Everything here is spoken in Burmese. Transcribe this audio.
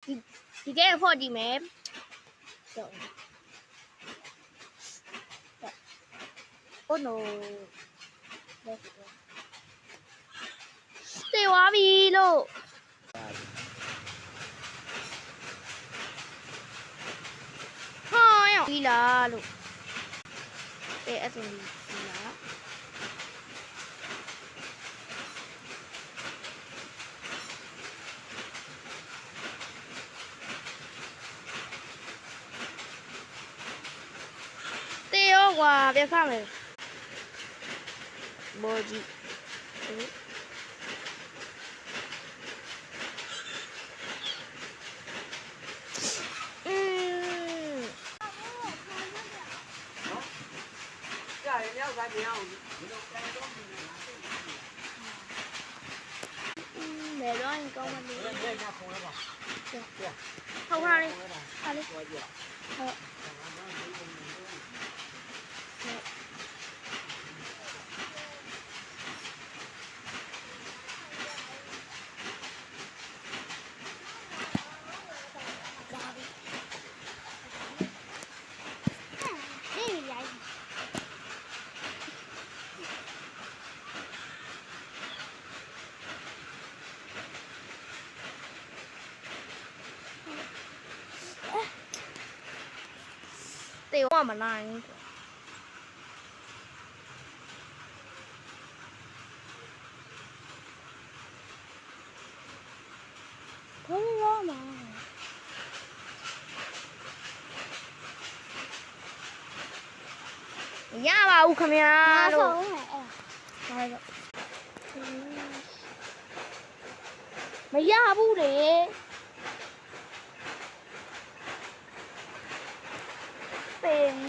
ဒီကဲဖို့ဒီမယ်Oh no တေဝါပြီလို့ဟာရောပြီလားလို့အဲ့ဆိုပြီလားတေရောကွာပြဖမယ်ဘောကြီး没乱搞嘛的。好看的，好的。好。对，我们那一个。可以了吗？ရပါဦးခင်ဗျာလို့မရဘူးလေပေပြီ